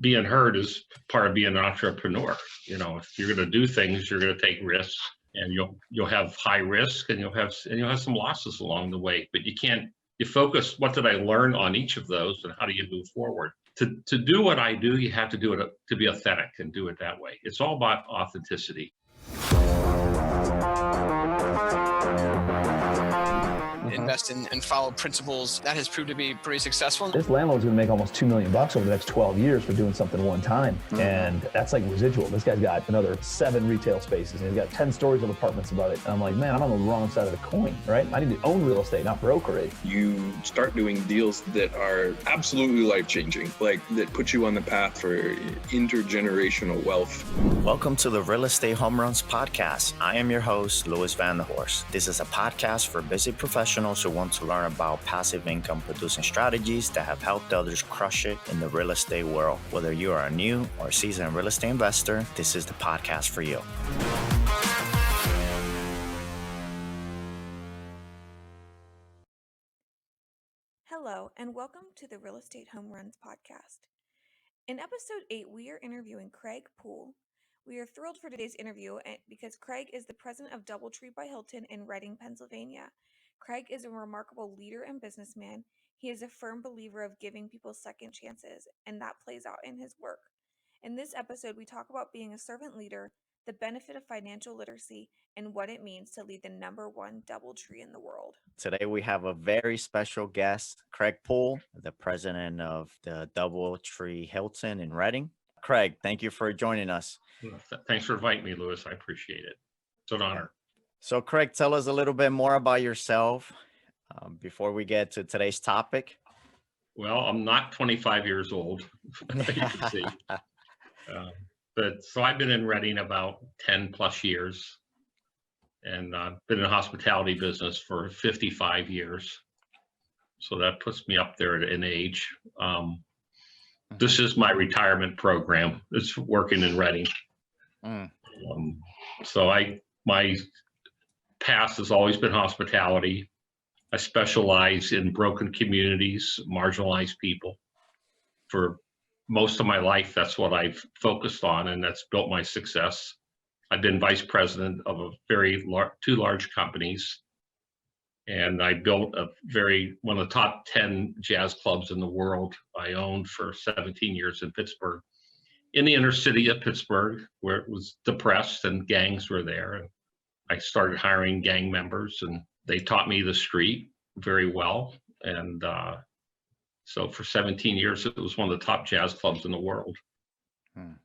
being heard is part of being an entrepreneur. You know, if you're going to do things, you're going to take risks, and you'll have high risk, and you'll have some losses along the way. But you focus. What did I learn on each of those, and how do you move forward? To do what I do, you have to do it to be authentic and do it that way. It's all about authenticity. Invest in and follow principles. That has proved to be pretty successful. This landlord's gonna make almost $2 million over the next 12 years for doing something one time. And that's like residual. This guy's got another 7 retail spaces and he's got 10 stories of apartments above it. And I'm like, man, I'm on the wrong side of the coin, right? I need to own real estate, not broker it. You start doing deals that are absolutely life-changing, like that put you on the path for intergenerational wealth. Welcome to the Real Estate HomeRuns podcast. I am your host, Luis Vanderhorst. This is a podcast for busy professionals who want to learn about passive income producing strategies that have helped others crush it in the real estate world. Whether you are a new or seasoned real estate investor, this is the podcast for you. Hello, and welcome to the Real Estate HomeRuns podcast. In episode 8, we are interviewing Craig Poole. We are thrilled for today's interview because Craig is the president of DoubleTree by Hilton in Reading, Pennsylvania. Craig is a remarkable leader and businessman. He is a firm believer of giving people second chances, and that plays out in his work. In this episode, we talk about being a servant leader, the benefit of financial literacy, and what it means to lead the #1 DoubleTree in the world. Today, we have a very special guest, Craig Poole, the president of the DoubleTree Hilton in Reading. Craig, thank you for joining us. Thanks for inviting me, Louis. I appreciate it. It's an honor. So, Craig, tell us a little bit more about yourself before we get to today's topic. Well, I'm not 25 years old, you can see. But so I've been in Reading about 10 plus years, and I've been in the hospitality business for 55 years. So that puts me up there in age. This is my retirement program. It's working in Reading. My past has always been hospitality. I specialize in broken communities, marginalized people. For most of my life, that's what I've focused on, and that's built my success. I've been vice president of two large companies, and I built one of the top 10 jazz clubs in the world. I owned for 17 years in Pittsburgh, in the inner city of Pittsburgh, where it was depressed and gangs were there. And I started hiring gang members, and they taught me the street very well. And so for 17 years, it was one of the top jazz clubs in the world. And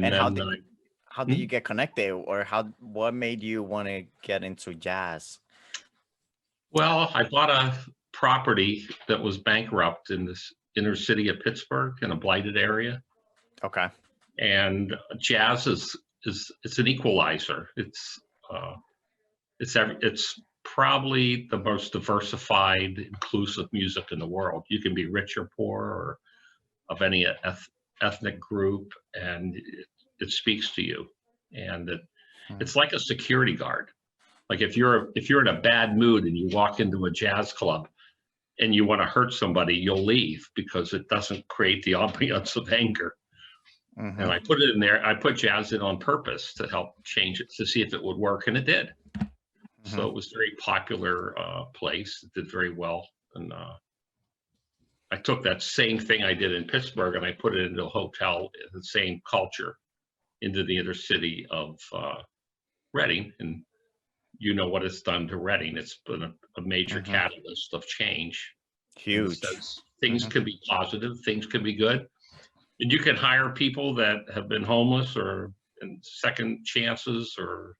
then how did you get connected, or what made you want to get into jazz? Well, I bought a property that was bankrupt in this inner city of Pittsburgh, in a blighted area. Okay. And jazz it's an equalizer. It's probably the most diversified, inclusive music in the world. You can be rich or poor, or of any ethnic group, and it speaks to you. And it's like a security guard. Like if you're in a bad mood and you walk into a jazz club and you want to hurt somebody, you'll leave because it doesn't create the ambiance of anger. And I put it in there. I put jazz in on purpose to help change it, to see if it would work, and it did. So it was a very popular place. It did very well. And I took that same thing I did in Pittsburgh and I put it into a hotel, the same culture, into the inner city of Reading. And you know what it's done to Reading. It's been a major catalyst of change. Huge. Things can be positive, things can be good. And you can hire people that have been homeless or in second chances or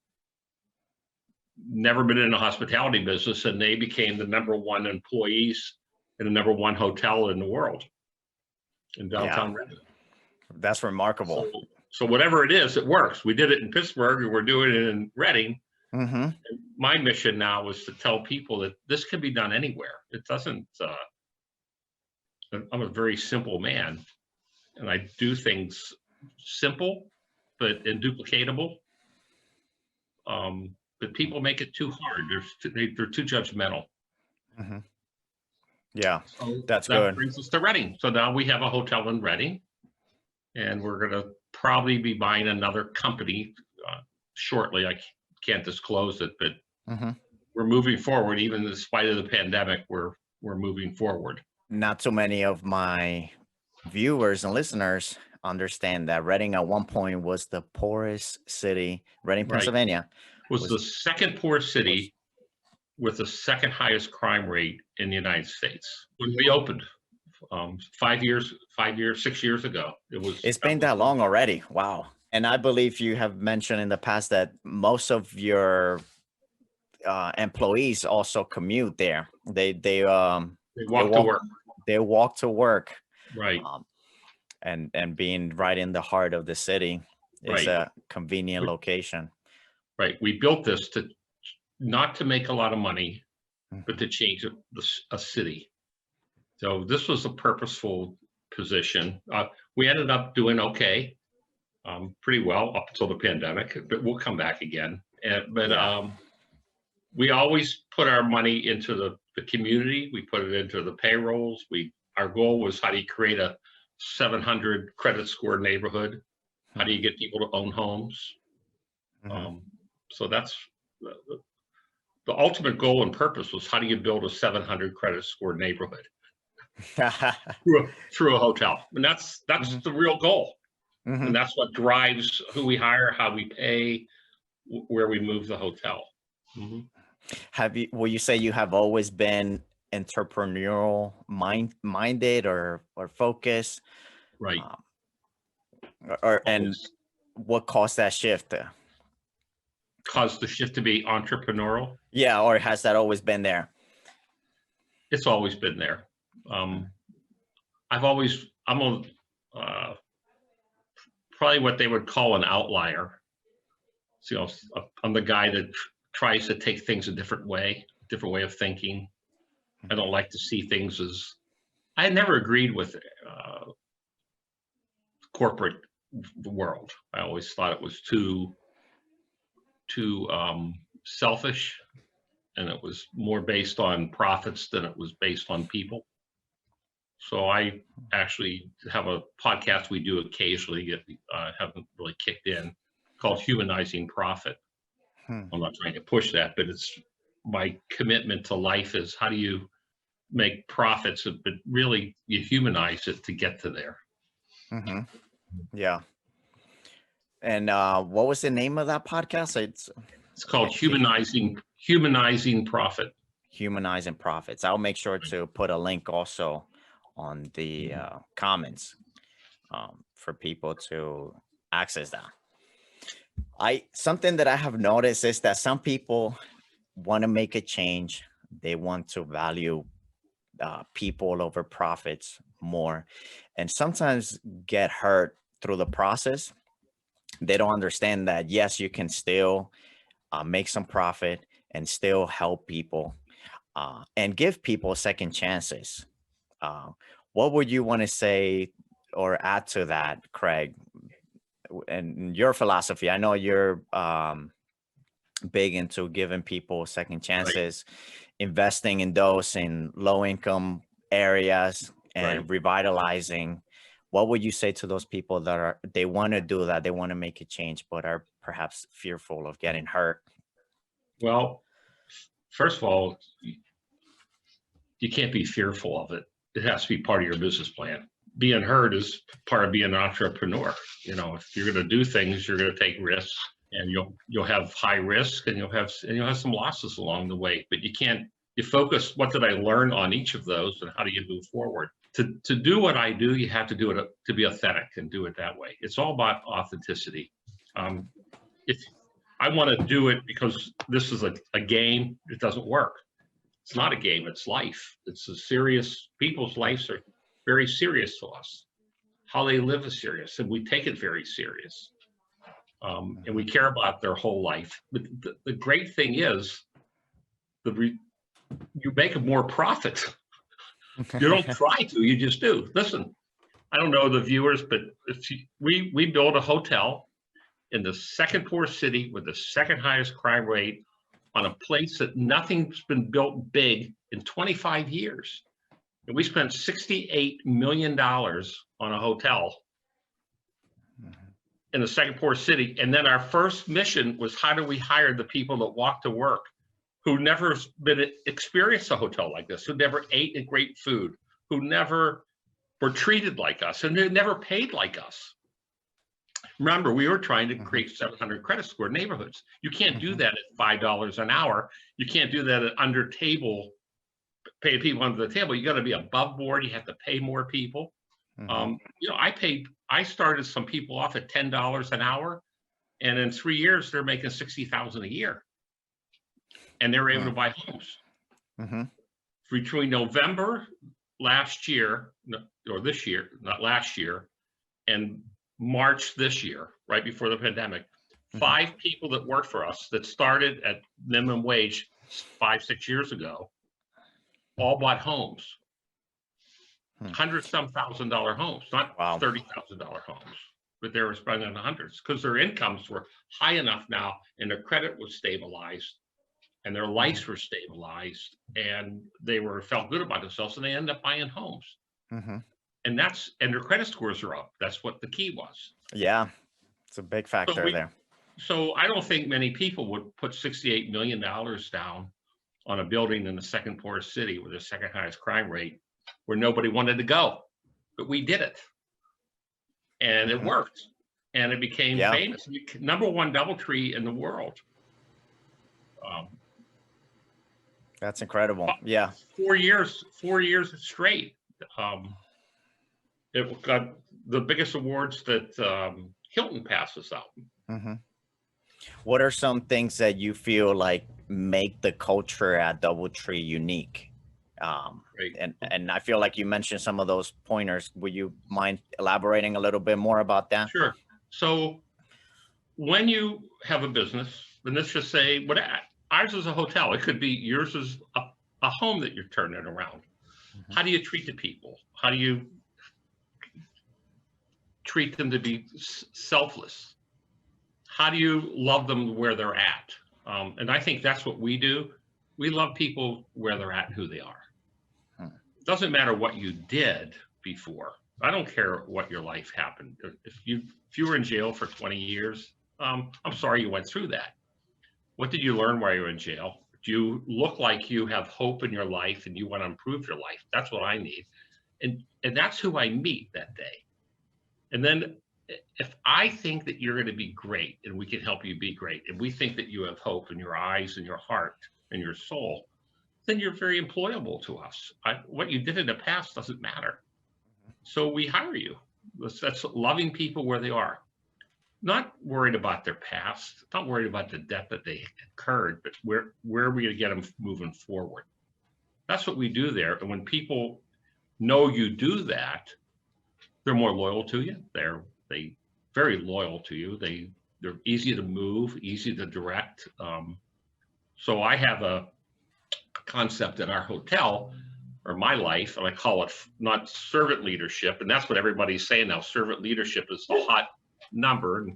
never been in the hospitality business, and they became the #1 employees in the #1 hotel in the world in downtown Reading. That's remarkable. So whatever it is, it works. We did it in Pittsburgh, and we're doing it in Reading. And my mission now is to tell people that this can be done anywhere. It doesn't, I'm a very simple man, and I do things simple, but induplicatable. But people make it too hard. They're too judgmental. Yeah, so that's that good. Brings us to Reading. So now we have a hotel in Reading, and we're going to probably be buying another company shortly. I can't disclose it, but we're moving forward. Even in spite of the pandemic, we're moving forward. Not too many of my viewers and listeners understand that Reading at one point was the poorest city. Reading, Pennsylvania was the second poorest city with the second highest crime rate in the United States when we opened 6 years ago. It's been that long already. Wow. And I believe you have mentioned in the past that most of your employees also commute there. They walk to work. They walk to work. Right. And being right in the heart of the city is a convenient location. Right. We built this not to make a lot of money, but to change a city. So this was a purposeful position. We ended up doing okay, pretty well up until the pandemic, but we'll come back again. We always put our money into the community. We put it into the payrolls. Our goal was, how do you create a 700 credit score neighborhood? How do you get people to own homes? So that's the ultimate goal and purpose was, how do you build a 700 credit score neighborhood through a hotel? And that's the real goal. And that's what drives who we hire, how we pay, where we move the hotel. Will you say you have always been entrepreneurial minded or focused? Right. And what caused that shift? Caused the shift to be entrepreneurial? Yeah, or has that always been there? It's always been there. I'm probably what they would call an outlier. So, I'm the guy that tries to take things a different way of thinking. I don't like to see things as, I never agreed with corporate world. I always thought it was too selfish, and it was more based on profits than it was based on people. So I actually have a podcast we do occasionally, haven't really kicked in, called Humanizing Profit. I'm not trying to push that, but it's my commitment to life is, how do you make profits, but really you humanize it to get to there. Yeah. And what was the name of that podcast? It's called Humanizing Profit. Humanizing Profits. I'll make sure to put a link also on the comments for people to access that. Something that I have noticed is that some people want to make a change. They want to value people over profits more, and sometimes get hurt through the process. They don't understand that, yes, you can still make some profit and still help people and give people second chances. What would you want to say or add to that, Craig? And your philosophy, I know you're big into giving people second chances, investing in those in low-income areas and revitalizing. What would you say to those people that they want to do that, they want to make a change, but are perhaps fearful of getting hurt? Well, first of all, you can't be fearful of it. It has to be part of your business plan. Being hurt is part of being an entrepreneur. If you're going to do things, you're going to take risks, and you'll have high risk, and you'll have some losses along the way. But you focus, what did I learn on each of those, and how do you move forward? To do what I do, you have to do it to be authentic and do it that way. It's all about authenticity. If I want to do it because this is a game, it doesn't work. It's not a game, it's life. It's a serious, people's lives are very serious to us. How they live is serious, and we take it very serious. And we care about their whole life. But the great thing is, you make more profit. You don't try to, you just do. Listen, I don't know the viewers, but we build a hotel in the second poorest city with the second highest crime rate on a place that nothing's been built big in 25 years. And we spent $68 million on a hotel in the second poorest city. And then our first mission was, how do we hire the people that walk to work, who never experienced a hotel like this, who never ate a great food, who never were treated like us, and they never paid like us. Remember, we were trying to create 700 credit score neighborhoods. You can't do that at $5 an hour. You can't do that at under table, pay people under the table. You got to be above board. You have to pay more people. You know, I started some people off at $10 an hour, and in 3 years they're making $60,000 a year, and they were able to buy homes. Between November last year, or this year, not last year, and March this year, right before the pandemic, 5 people that work for us that started at minimum wage 5-6 years ago all bought homes. $100-some thousand homes, not $30,000 homes, but they were spending in the hundreds because their incomes were high enough now, and their credit was stabilized, and their lives were stabilized, and they felt good about themselves, and they ended up buying homes. And their credit scores are up. That's what the key was. Yeah, it's a big factor there. So I don't think many people would put $68 million down on a building in the second poorest city with the second highest crime rate, where nobody wanted to go, but we did it, and it worked, and it became famous. #1 DoubleTree in the world. That's incredible. Yeah, 4 years straight. It got the biggest awards that Hilton passes out. What are some things that you feel like make the culture at DoubleTree unique? And I feel like you mentioned some of those pointers. Would you mind elaborating a little bit more about that? Sure. So when you have a business, and let's just say ours is a hotel. It could be yours is a home that you're turning around. How do you treat the people? How do you treat them to be selfless? How do you love them where they're at? And I think that's what we do. We love people where they're at and who they are. It doesn't matter what you did before. I don't care what your life happened. If you were in jail for 20 years, I'm sorry you went through that. What did you learn while you were in jail? Do you look like you have hope in your life and you want to improve your life? That's what I need. And that's who I meet that day. And then if I think that you're going to be great and we can help you be great, and we think that you have hope in your eyes and your heart and your soul, then you're very employable to us. What you did in the past doesn't matter. So we hire you. That's loving people where they are. Not worried about their past, not worried about the debt that they incurred, but where are we going to get them moving forward? That's what we do there. And when people know you do that, they're more loyal to you. They're very loyal to you. They're easy to move, easy to direct. So I have a concept in our hotel, or my life, and I call it not servant leadership. And that's what everybody's saying now. Servant leadership is the hot number.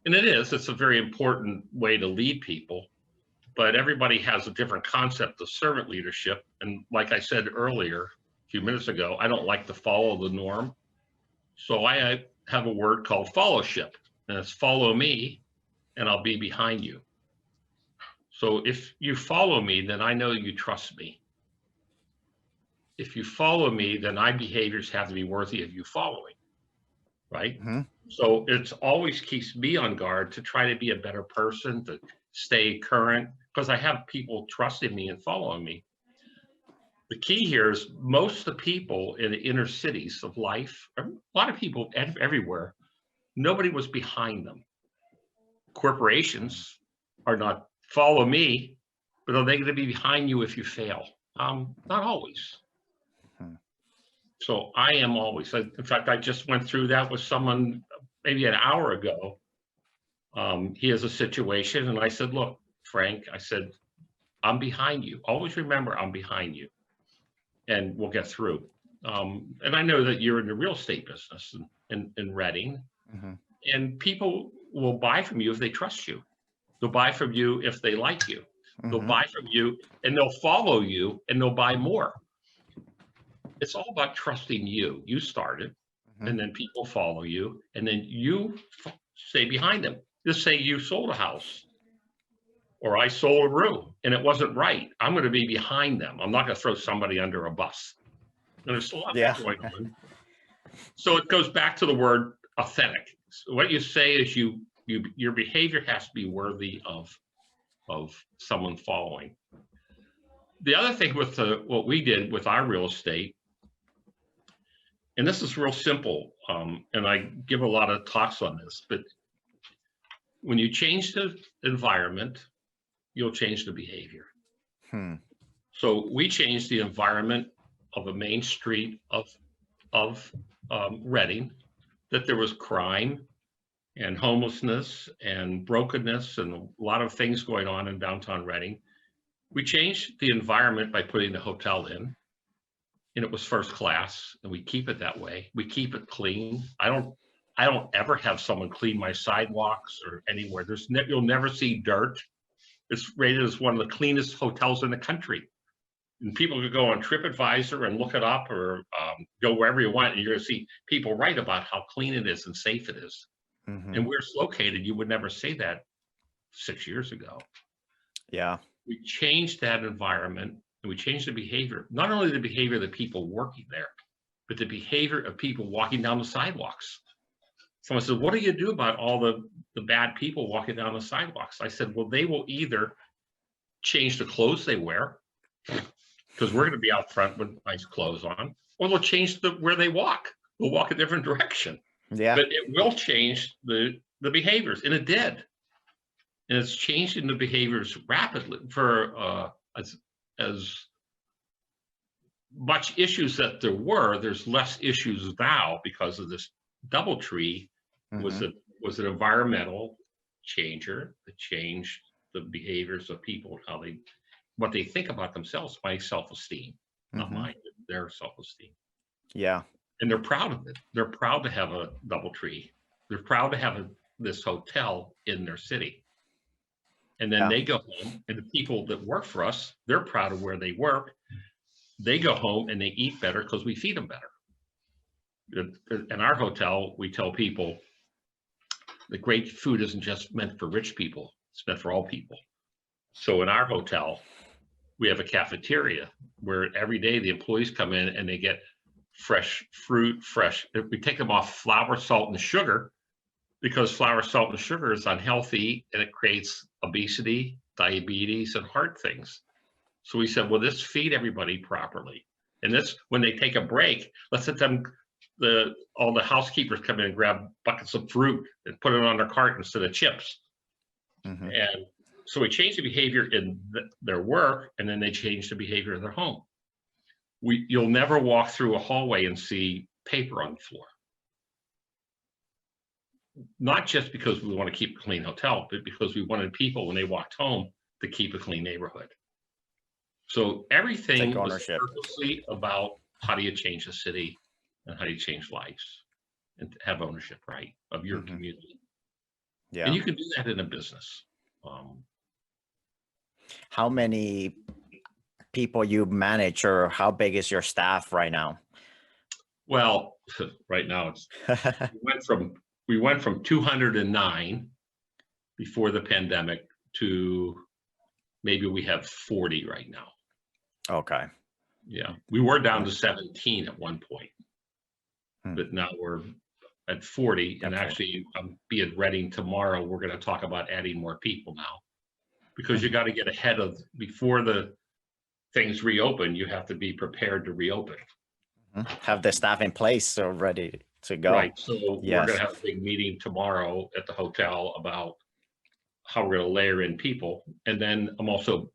And it is. It's a very important way to lead people. But everybody has a different concept of servant leadership. And like I said earlier, a few minutes ago, I don't like to follow the norm. So I have a word called fellowship, and it's follow me and I'll be behind you. So if you follow me, then I know you trust me. If you follow me, then my behaviors have to be worthy of you following, right? So it's always keeps me on guard to try to be a better person, to stay current, because I have people trusting me and following me. The key here is most of the people in the inner cities of life, a lot of people everywhere, nobody was behind them. Corporations are not follow me, but are they going to be behind you if you fail? Not always. So I am always. In fact, I just went through that with someone maybe an hour ago. He has a situation, and I said, look, Frank, I said, I'm behind you. Always remember I'm behind you, and we'll get through. And I know that you're in the real estate business in Reading, and people will buy from you if they trust you. They'll buy from you if they like you. They'll buy from you, and they'll follow you, and they'll buy more. It's all about trusting you. You started, and then people follow you, and then you stay behind them. Just say you sold a house or I sold a room and it wasn't right. I'm going to be behind them. I'm not going to throw somebody under a bus. And there's a lot Yeah. going on. So it goes back to the word authentic. So what you say is your behavior has to be worthy of someone following. The other thing with what we did with our real estate, and this is real simple, and I give a lot of talks on this, but when you change the environment, you'll change the behavior. So we changed the environment of a main street of Reading, that there was crime and homelessness and brokenness and a lot of things going on in downtown Reading. We changed the environment by putting the hotel in, and it was first class, and we keep it that way. We keep it clean. I don't ever have someone clean my sidewalks or anywhere. You'll never see dirt. It's rated as one of the cleanest hotels in the country. And people could go on TripAdvisor and look it up, or go wherever you want, and you're going to see people write about how clean it is and safe it is. And where it's located, you would never say that 6 years ago. Yeah. We changed that environment, and we changed the behavior, not only the behavior of the people working there, but the behavior of people walking down the sidewalks. Someone said, what do you do about all the bad people walking down the sidewalks? I said, well, they will either change the clothes they wear, because we're going to be out front with nice clothes on, or they'll change where they walk. They'll walk a different direction. Yeah. But it will change the behaviors, and it did. And it's changing the behaviors rapidly. For as much issues that there were, there's less issues now because of this DoubleTree. Was an environmental changer that changed the behaviors of people, what they think about themselves, my self-esteem, not mine, their self-esteem. Yeah. And they're proud of it. They're proud to have a DoubleTree. They're proud to have this hotel in their city. And then they go home, and the people that work for us, they're proud of where they work. They go home and they eat better because we feed them better. In our hotel, we tell people the great food isn't just meant for rich people, it's meant for all people. So in our hotel, we have a cafeteria where every day the employees come in and they get fresh fruit, we take them off flour, salt, and sugar, because flour, salt, and sugar is unhealthy, and it creates obesity, diabetes, and heart things. So we said, well, let's feed everybody properly. And this, when they take a break, let's let them, all the housekeepers come in and grab buckets of fruit and put it on their cart instead of chips. And so we changed the behavior in their work, and then they changed the behavior in their home. You'll never walk through a hallway and see paper on the floor. Not just because we want to keep a clean hotel, but because we wanted people, when they walked home, to keep a clean neighborhood. So everything was purposely about how do you change a city and how do you change lives and have ownership, right, of your community. Yeah. And you can do that in a business. How many people you manage, or how big is your staff right now? Well, right now it's we went from 209 before the pandemic to maybe we have 40 right now. Okay. Yeah, we were down to 17 at one point, but now we're at 40. And actually, I'm being Reading tomorrow. We're going to talk about adding more people now, because you got to get ahead of, before the things reopen, you have to be prepared to reopen. Have the staff in place, so ready to go. Right. So we're going to have a big meeting tomorrow at the hotel about how we're going to layer in people. And then I'm also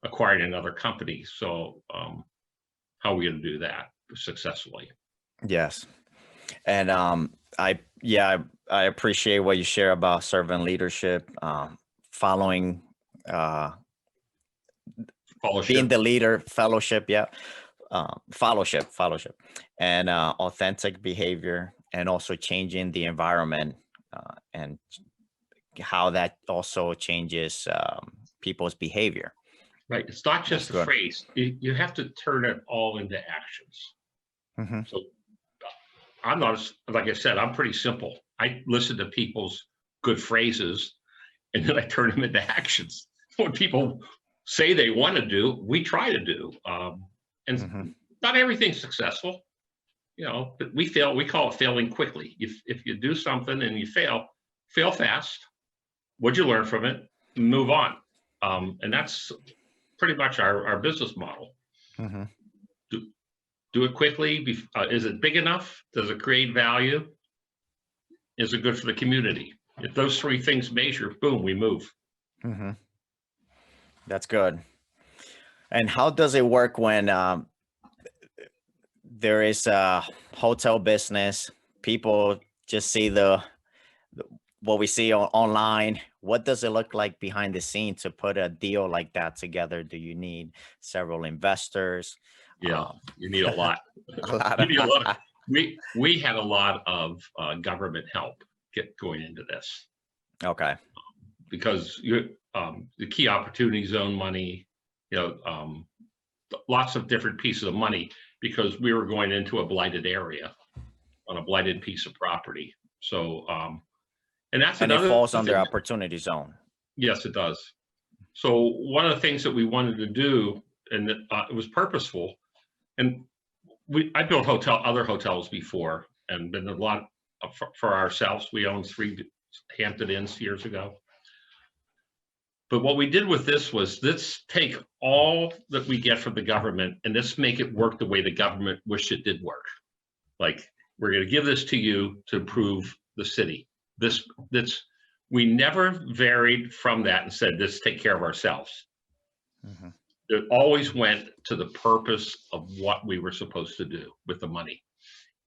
acquiring another company. So how are we going to do that successfully? Yes. And I appreciate what you share about servant leadership, following, being the leader, fellowship. Yeah. Fellowship, and authentic behavior, and also changing the environment, and how that also changes people's behavior. Right. It's not just a phrase. You have to turn it all into actions. So I'm not, like I said, I'm pretty simple. I listen to people's good phrases and then I turn them into actions. What people say they want to do, we try to do. And not everything's successful, but we fail. We call it failing quickly. If you do something and you fail fast. What'd you learn from it? Move on. And that's pretty much our business model. Do it quickly. Is it big enough? Does it create value? Is it good for the community? If those three things measure, boom, we move. That's good. And how does it work when there is a hotel business? People just see what we see online. What does it look like behind the scenes to put a deal like that together? Do you need several investors? Yeah, you need a lot. A lot. You need a lot. We had a lot of government help going into this. Okay. Because the key opportunity zone money, lots of different pieces of money, because we were going into a blighted area on a blighted piece of property. So, and it falls under opportunity zone. Yes, it does. So one of the things that we wanted to do, and it was purposeful, and I built other hotels before, and been a lot for ourselves. We owned 3 Hampton Inns years ago. But what we did with this was, let's take all that we get from the government and let's make it work the way the government wished it did work. Like, we're going to give this to you to improve the city. We never varied from that and said, let's take care of ourselves. It always went to the purpose of what we were supposed to do with the money.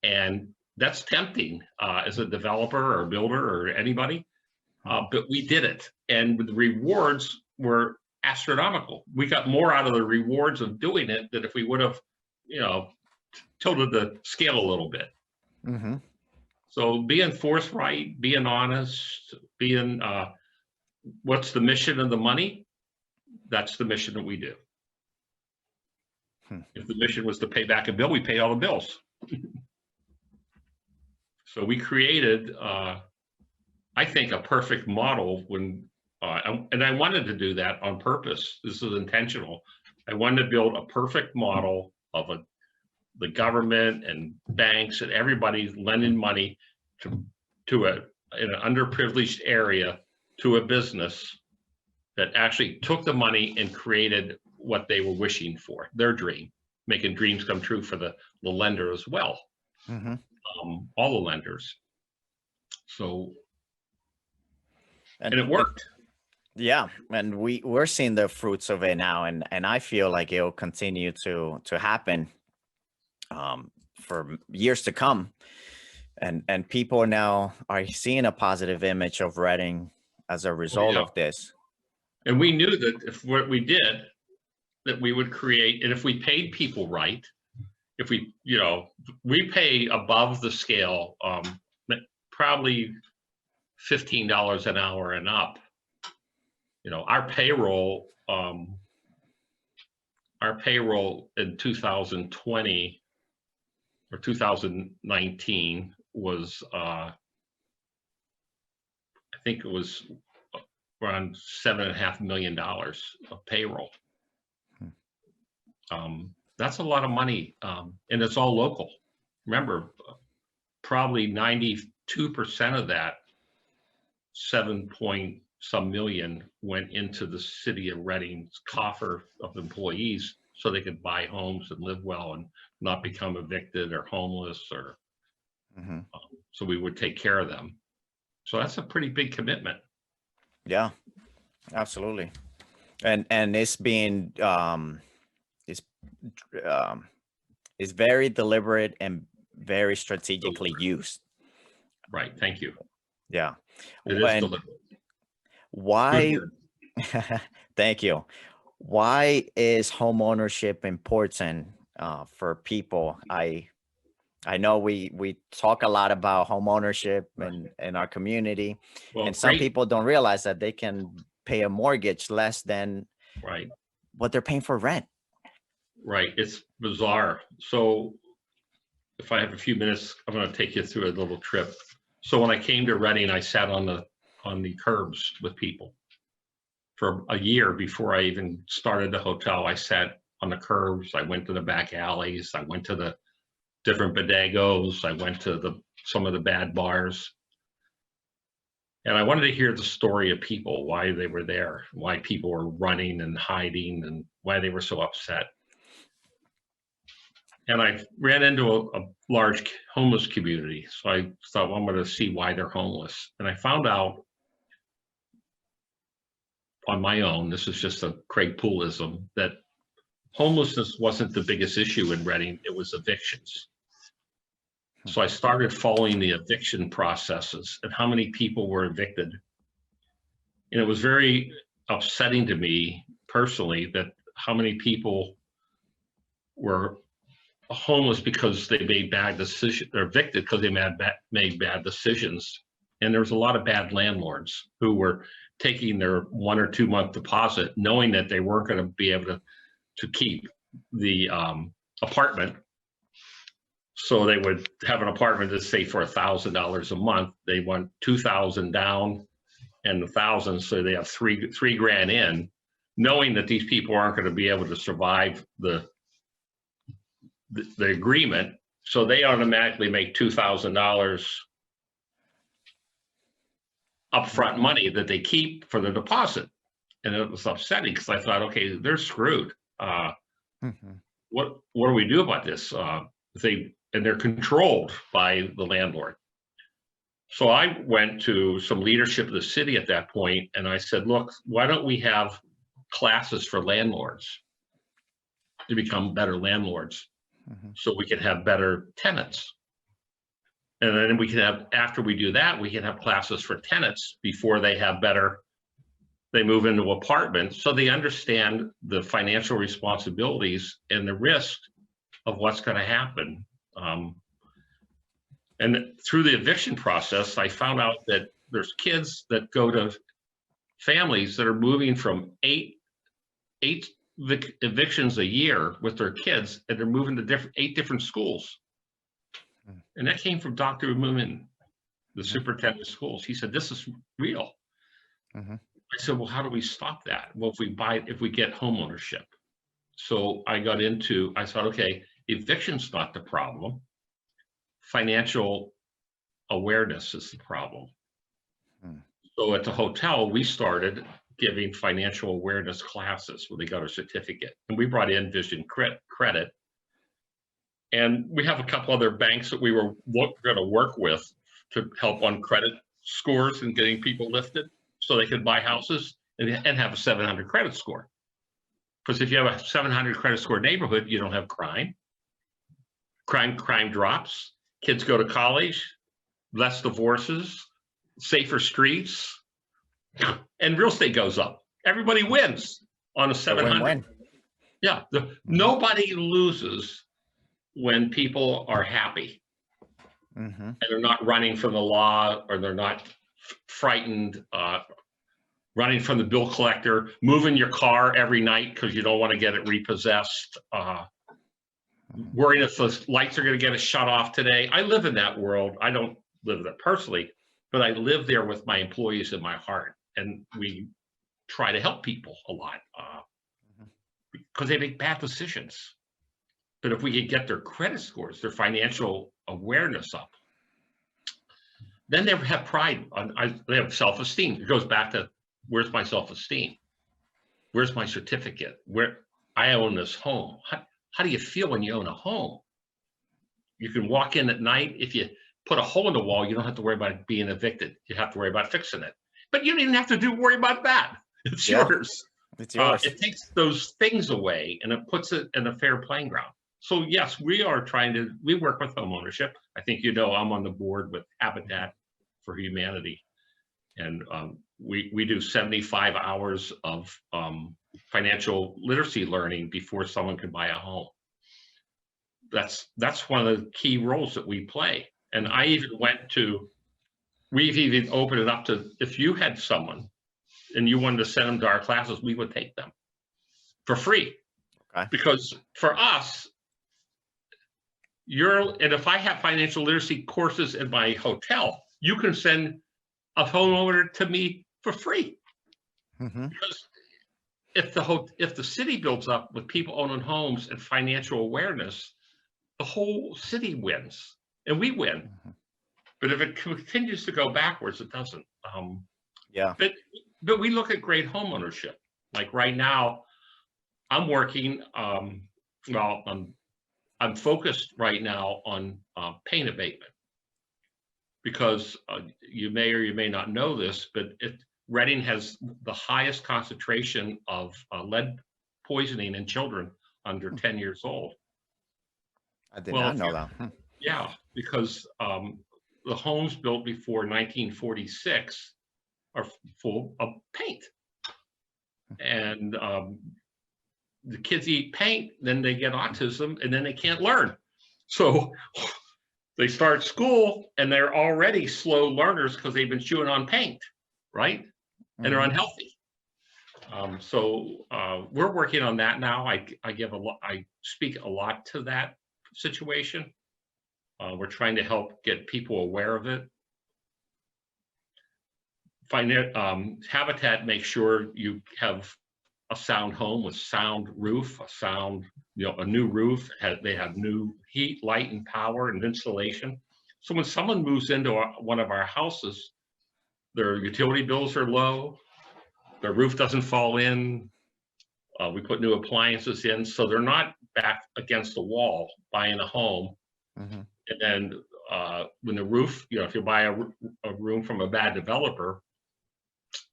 And that's tempting as a developer or a builder or anybody. But we did it, and the rewards were astronomical. We got more out of the rewards of doing it than if we would have, tilted the scale a little bit. So being forthright, being honest, being what's the mission of the money? That's the mission that we do. If the mission was to pay back a bill, we pay all the bills. So we created, I think, a perfect model when, and I wanted to do that on purpose. This is intentional. I wanted to build a perfect model of the government and banks and everybody lending money in an underprivileged area to a business that actually took the money and created what they were wishing for, their dream, making dreams come true for the lender as well. All the lenders. So, and it worked. Yeah, and we're seeing the fruits of it now, and I feel like it'll continue to happen for years to come. And people now are seeing a positive image of Reading as a result of this. And we knew that if what we did, that we would create, and if we paid people right, if we, we pay above the scale, probably $15 an hour and up. Our payroll in 2020 or 2019 was, I think it was around $7.5 million of payroll. That's a lot of money, and it's all local. Remember, probably 92% of that 7-point-some million went into the city of Reading's coffer of employees so they could buy homes and live well and not become evicted or homeless, or so we would take care of them. So that's a pretty big commitment. Yeah, absolutely. And it's being it's very deliberate and very strategically used. Right. Thank you. Yeah. It is deliberate. Why? Thank you. Why is home ownership important for people? I know we talk a lot about home ownership in our community, and some people don't realize that they can pay a mortgage less than what they're paying for rent. Right. It's bizarre. So if I have a few minutes, I'm going to take you through a little trip. So when I came to Reading, I sat on the curbs with people for a year before I even started the hotel. I sat on the curbs. I went to the back alleys. I went to the different bodegos. I went to some of the bad bars. And I wanted to hear the story of people, why they were there, why people were running and hiding, and why they were so upset. And I ran into a large homeless community. So I thought, well, I'm going to see why they're homeless. And I found out on my own, this is just a Craig Pooleism, that homelessness wasn't the biggest issue in Reading, it was evictions. So I started following the eviction processes and how many people were evicted. And it was very upsetting to me personally that how many people were homeless because they made bad decisions, or evicted because they made bad decisions. And there was a lot of bad landlords who were taking their 1 or 2 month deposit, knowing that they weren't going to be able to keep the apartment. So they would have an apartment that's say for $1,000 a month. They want $2,000 down and $1,000, so they have three grand in, knowing that these people aren't going to be able to survive the agreement. So they automatically make $2,000 upfront money that they keep for the deposit. And it was upsetting because I thought, okay, they're screwed. What do we do about this? And they're controlled by the landlord. So I went to some leadership of the city at that point, and I said, look, why don't we have classes for landlords to become better landlords, so we can have better tenants? And then we can have, after we do that, we can have classes for tenants before they move into apartments, so they understand the financial responsibilities and the risk of what's going to happen. And through the eviction process, I found out that there's kids that go to families that are moving from eight evictions a year with their kids, and they're moving to 8 different schools. And that came from Dr. Moomin, the superintendent of schools. He said, this is real. I said, well, how do we stop that? Well, if we get home ownership. So I thought, okay, eviction's not the problem. Financial awareness is the problem. So at the hotel, we started giving financial awareness classes where they got a certificate. And we brought in Vision Credit. And we have a couple other banks that we were going to work with to help on credit scores and getting people lifted so they could buy houses and have a 700 credit score. Because if you have a 700 credit score neighborhood, you don't have crime. Crime drops. Kids go to college, less divorces, safer streets, and real estate goes up. Everybody wins on a 700. Win-win. Yeah, nobody loses when people are happy and they're not running from the law, or they're not frightened, running from the bill collector, moving your car every night because you don't want to get it repossessed, worrying if the lights are going to get shut off today. I live in that world. I don't live there personally, but I live there with my employees in my heart, and we try to help people a lot because they make bad decisions. But if we could get their credit scores, their financial awareness up, then they have pride. They have self-esteem. It goes back to, where's my self-esteem? Where's my certificate? Where I own this home? How do you feel when you own a home? You can walk in at night. If you put a hole in the wall, you don't have to worry about being evicted. You have to worry about fixing it. But you don't even have to worry about that. It's yours. It's yours. It takes those things away and it puts it in a fair playing ground. So yes, we work with homeownership. I think I'm on the board with Habitat for Humanity. And we do 75 hours of financial literacy learning before someone can buy a home. That's one of the key roles that we play. And we've even opened it up to, if you had someone and you wanted to send them to our classes, we would take them for free. Okay. Because for us, and if I have financial literacy courses in my hotel, you can send a homeowner to me for free. Because if the city builds up with people owning homes and financial awareness, the whole city wins and we win. But if it continues to go backwards, it doesn't. Yeah. But we look at great home ownership. Like right now, I'm working. Well, I'm focused right now on pain abatement because you may or you may not know this, but Reading has the highest concentration of lead poisoning in children under 10 years old. I did not know that. Yeah, because the homes built before 1946 are full of paint. And the kids eat paint, then they get autism, and then they can't learn. So they start school and they're already slow learners because they've been chewing on paint, right? And they're unhealthy. So we're working on that now. I speak a lot to that situation. We're trying to help get people aware of it. Habitat makes sure you have a sound home with sound roof, a new roof. They have new heat, light, and power and insulation. So when someone moves into one of our houses, their utility bills are low, their roof doesn't fall in. We put new appliances in, so they're not back against the wall buying a home. And then when the roof, if you buy a room from a bad developer,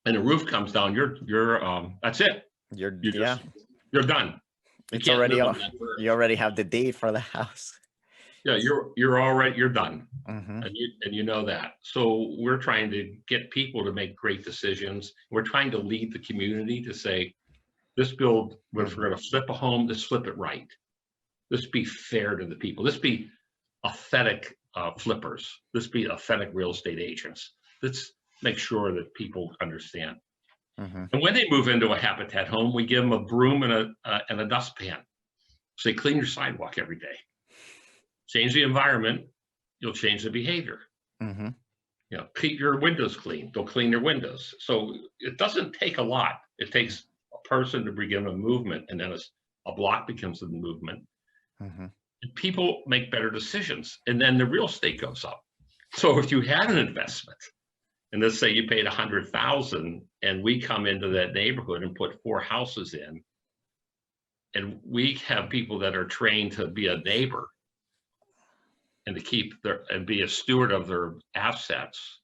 and the roof comes down, you're that's it. You're done. It's already you already have the deed for the house. Yeah, you're done, and you know that. So we're trying to get people to make great decisions. We're trying to lead the community to say, this build, if we're going to flip a home, let's flip it right. Let's be fair to the people. Let's be authentic flippers. Let's be authentic real estate agents. Let's make sure that people understand. And when they move into a Habitat home, we give them a broom and a dustpan. Say, clean your sidewalk every day. Change the environment, you'll change the behavior. Keep your windows clean. They'll clean your windows. So it doesn't take a lot. It takes a person to begin a movement, and then a block becomes a movement. And people make better decisions, and then the real estate goes up. So if you had an investment, and let's say you paid $100,000, and we come into that neighborhood and put 4 houses in, and we have people that are trained to be a neighbor and to keep and be a steward of their assets,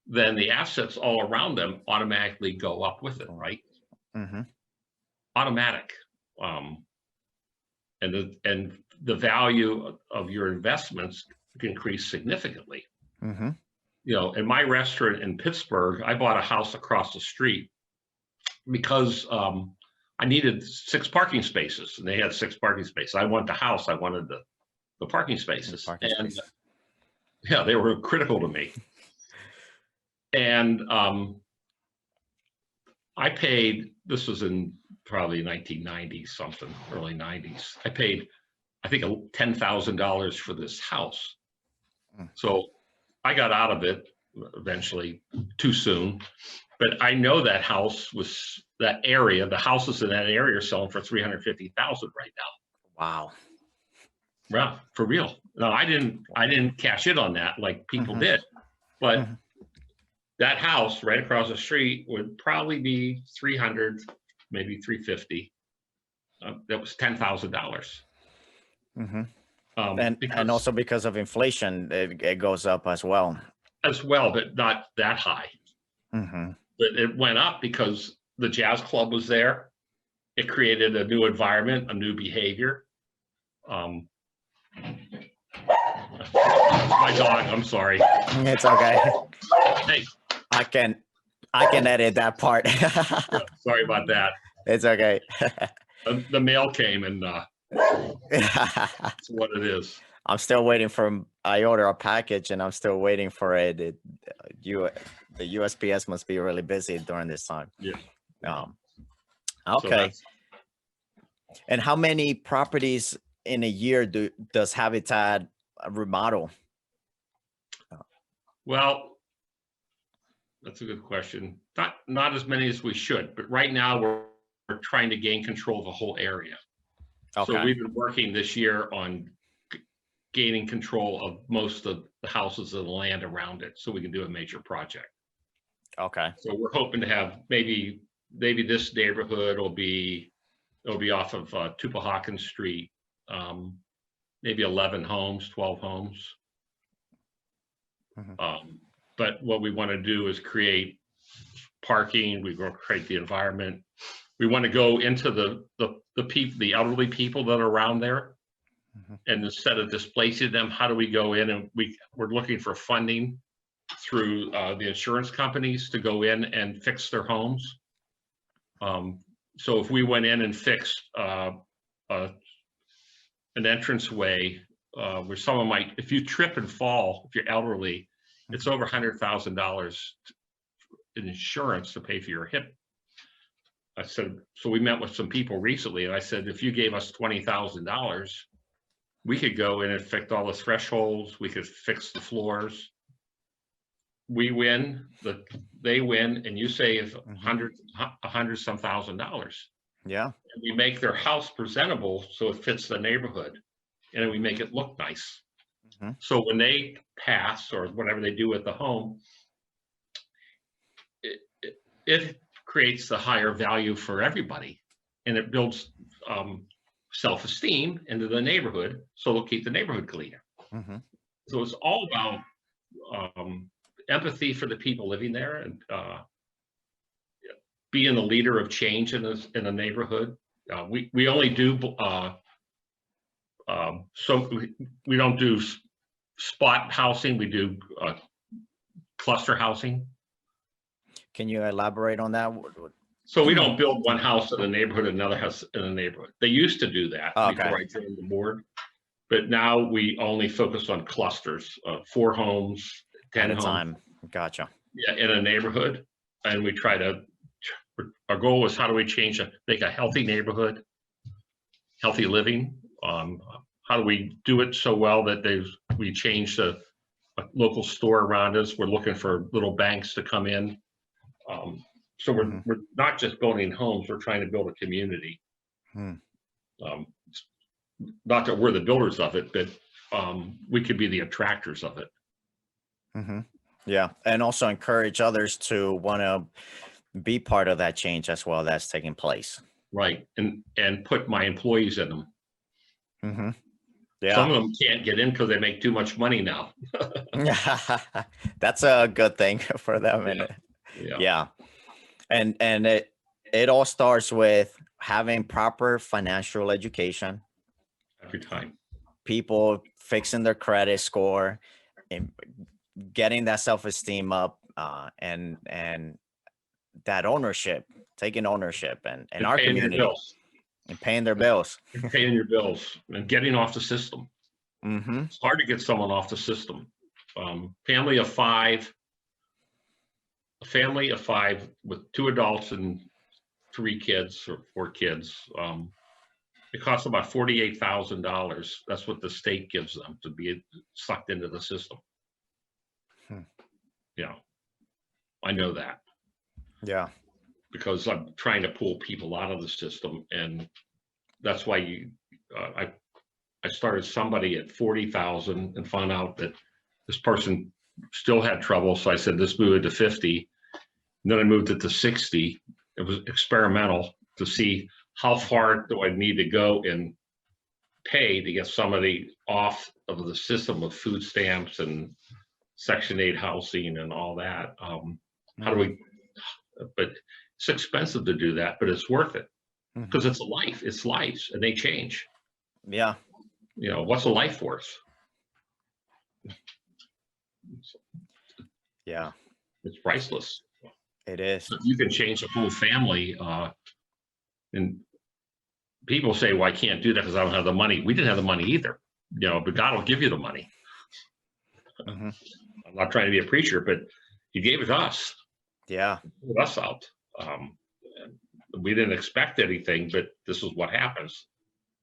then the assets all around them automatically go up with it, right? Automatic. And the value of your investments can increase significantly. In my restaurant in Pittsburgh, I bought a house across the street because I needed 6 parking spaces, and they had 6 parking spaces. I wanted the house. I wanted the parking spaces. Yeah, they were critical to me. And I paid, this was in probably 1990 something, early 90s. I paid, I think, $10,000 for this house. So I got out of it eventually, too soon. But I know that house was, that area, the houses in that area are selling for $350,000 right now. Wow. Yeah, for real. No, I didn't cash in on that like people did, but that house right across the street would probably be 300, maybe 350. That was $10,000. And also because of inflation, it goes up as well. As well, but not that high. But it went up because the jazz club was there. It created a new environment, a new behavior. My dog, I'm sorry. It's okay. Hey, I can edit that part. sorry about that. It's okay. The mail came, and that's what it is. I'm still waiting for. I order a package, and I'm still waiting for it. The USPS must be really busy during this time. Yeah. Okay. So and how many properties in a year does Habitat remodel? Well, that's a good question. Not as many as we should, but right now we're trying to gain control of the whole area. So Okay. we've been working this year on gaining control of most of the houses and the land around it, so we can do a major project. Okay. So we're hoping to have maybe this neighborhood will be off of Tupahocken Street, maybe 11 homes, 12 homes. But what we want to do is create parking. We want to create the environment. We want to go into the elderly people that are around there, and instead of displacing them, how do we go in and we're looking for funding through the insurance companies to go in and fix their homes. So if we went in and fixed an entranceway where someone might, if you trip and fall, if you're elderly, it's over $100,000 in insurance to pay for your hip. I said, so we met with some people recently, and I said, if you gave us $20,000, we could go in and fix all the thresholds, we could fix the floors. We win, they win, and you save $100 some thousand. Yeah. And we make their house presentable so it fits the neighborhood, and we make it look nice. So when they pass or whatever they do with the home, it creates the higher value for everybody, and it builds self-esteem into the neighborhood, so they'll keep the neighborhood cleaner. So it's all about empathy for the people living there, and being the leader of change in a neighborhood. We only do so we don't do spot housing. We do cluster housing. Can you elaborate on that? So we don't build one house in a neighborhood, another house in a neighborhood. They used to do that before I joined the board, but now we only focus on clusters, 4 homes, 10 homes. Time. Gotcha. Yeah, in a neighborhood, and we try to. Our goal was, how do we make a healthy neighborhood, healthy living? How do we do it so well that we change a local store around us? We're looking for little banks to come in. So we're not just building homes, we're trying to build a community. Not that we're the builders of it, but we could be the attractors of it. Yeah, and also encourage others to want to be part of that change as well that's taking place. Right, and put my employees in them. Yeah. Some of them can't get in because they make too much money now. That's a good thing for them. Yeah. And it all starts with having proper financial education. Every time. People fixing their credit score and getting that self-esteem up, and that ownership, taking ownership and our community. And paying their bills. Paying your bills and getting off the system. It's hard to get someone off the system. Family of 5 with 2 adults and 3 kids or 4 kids. It costs about $48,000. That's what the state gives them to be sucked into the system. Yeah, I know that. Yeah. Because I'm trying to pull people out of the system, and that's why I started somebody at 40,000 and found out that this person still had trouble. So I said, let's move it to 50. And then I moved it to 60. It was experimental to see how far do I need to go and pay to get somebody off of the system of food stamps and Section 8 housing and all that. How do we? But it's expensive to do that, but it's worth it because it's a life. It's lives, and they change. Yeah. You know, what's a life force? Yeah. It's priceless. It is. So you can change a whole family. And people say, well, I can't do that because I don't have the money. We didn't have the money either, but God will give you the money. I'm not trying to be a preacher, but he gave it to us. Yeah. Put us out. We didn't expect anything, but this is what happens.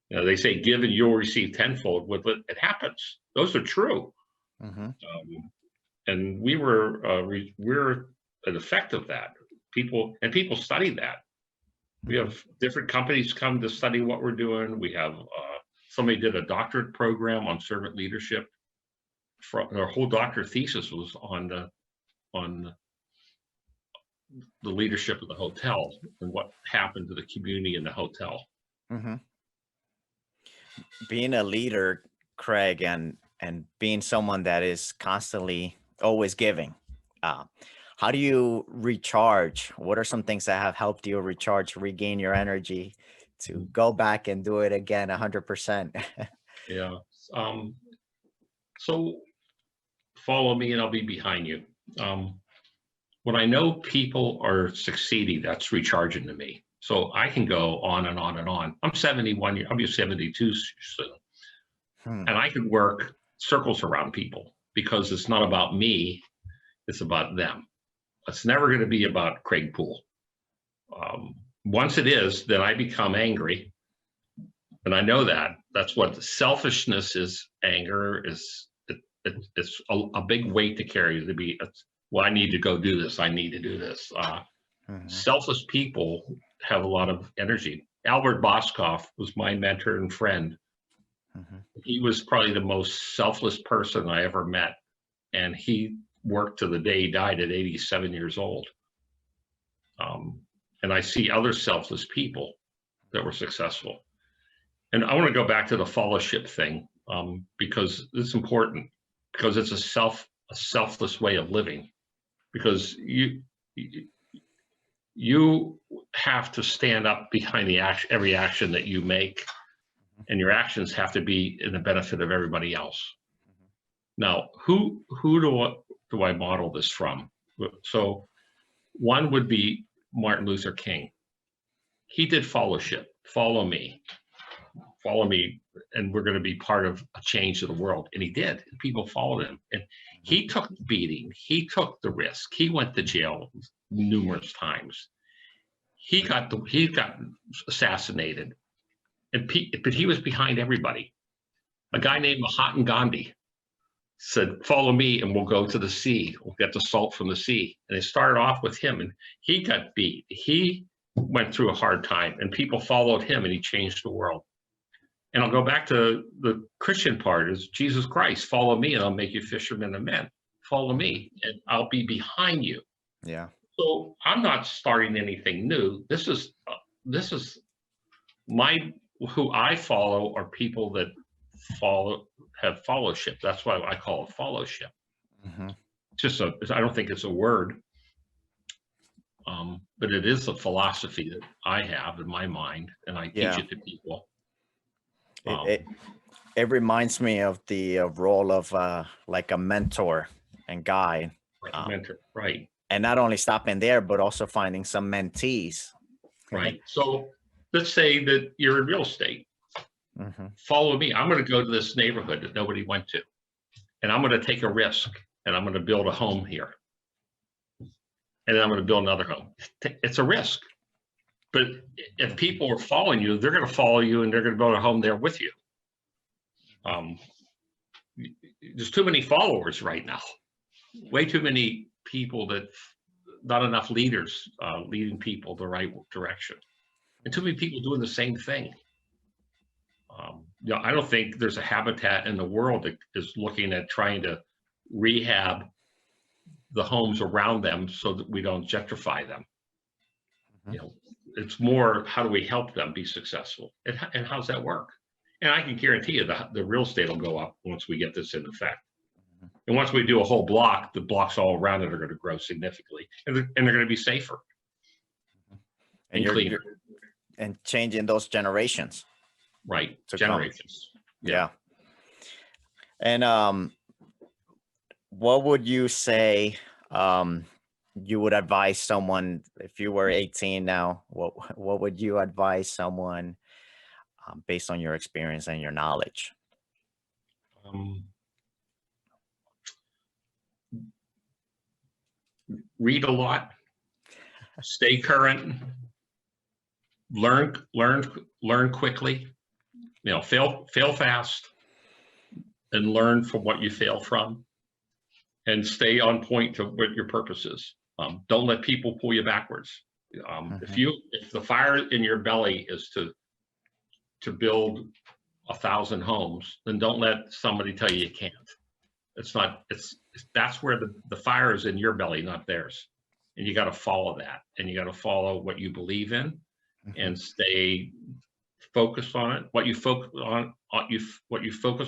You know, they say give and you'll receive tenfold. With it happens. Those are true. And we're an effect of that. People study that. We have different companies come to study what we're doing. We have somebody did a doctorate program on servant leadership. Our whole doctorate thesis was on the leadership of the hotel and what happened to the community in the hotel. Being a leader, Craig, and being someone that is constantly always giving, how do you recharge? What are some things that have helped you recharge, regain your energy to go back and do it again 100%? Yeah. So follow me and I'll be behind you. When I know people are succeeding, that's recharging to me. So I can go on and on and on. I'm 71 years, I'll be 72 soon. And I can work circles around people because it's not about me, it's about them. It's never going to be about Craig Poole. Once it is, then I become angry. And I know that. That's what selfishness is. Anger is, it's a big weight to carry, to be, well, I need to go do this. I need to do this. Selfless people have a lot of energy. Albert Boskoff was my mentor and friend. He was probably the most selfless person I ever met. And he worked to the day he died at 87 years old. And I see other selfless people that were successful. And I want to go back to the fellowship thing because it's important, because it's a selfless way of living. Because you have to stand up behind the every action that you make, and your actions have to be in the benefit of everybody else. Now, who do I model this from? So one would be Martin Luther King. He did fellowship. Follow me, and we're going to be part of a change of the world. And he did. And people followed him. And he took the beating. He took the risk. He went to jail numerous times. He got assassinated. But he was behind everybody. A guy named Mahatma Gandhi said, follow me and we'll go to the sea. We'll get the salt from the sea. And they started off with him, and he got beat. He went through a hard time, and people followed him, and he changed the world. And I'll go back to the Christian part is Jesus Christ, follow me and I'll make you fishermen of men. Follow me and I'll be behind you. Yeah. So I'm not starting anything new. This is who I follow are people that have fellowship. That's why I call it fellowship. Just I don't think it's a word, but it is a philosophy that I have in my mind, and I teach it to people. It reminds me of the role of like a mentor and guide. Mentor, right. And not only stopping there, but also finding some mentees. Right. So let's say that you're in real estate. Follow me. I'm going to go to this neighborhood that nobody went to, and I'm going to take a risk, and I'm going to build a home here. And then I'm going to build another home. It's a risk. But if people are following you, they're going to follow you, and they're going to build a home there with you. There's too many followers right now. Way too many people not enough leaders leading people the right direction. And too many people doing the same thing. I don't think there's a habitat in the world that is looking at trying to rehab the homes around them so that we don't gentrify them. It's more, how do we help them be successful? And how's that work? And I can guarantee you that the real estate will go up once we get this in effect. And once we do a whole block, the blocks all around it are going to grow significantly, and they're going to be safer and cleaner. And changing those generations. Right, generations. Yeah. And what would you say you would advise someone if you were 18 now? What would you advise someone based on your experience and your knowledge? Read a lot, stay current, learn quickly, fail fast and learn from what you fail from, and stay on point to what your purpose is. Don't let people pull you backwards. If the fire in your belly is to build 1,000 homes, then don't let somebody tell you can't. That's where the fire is, in your belly, not theirs. And you got to follow that, and you got to follow what you believe in, and stay focused on it. What you focus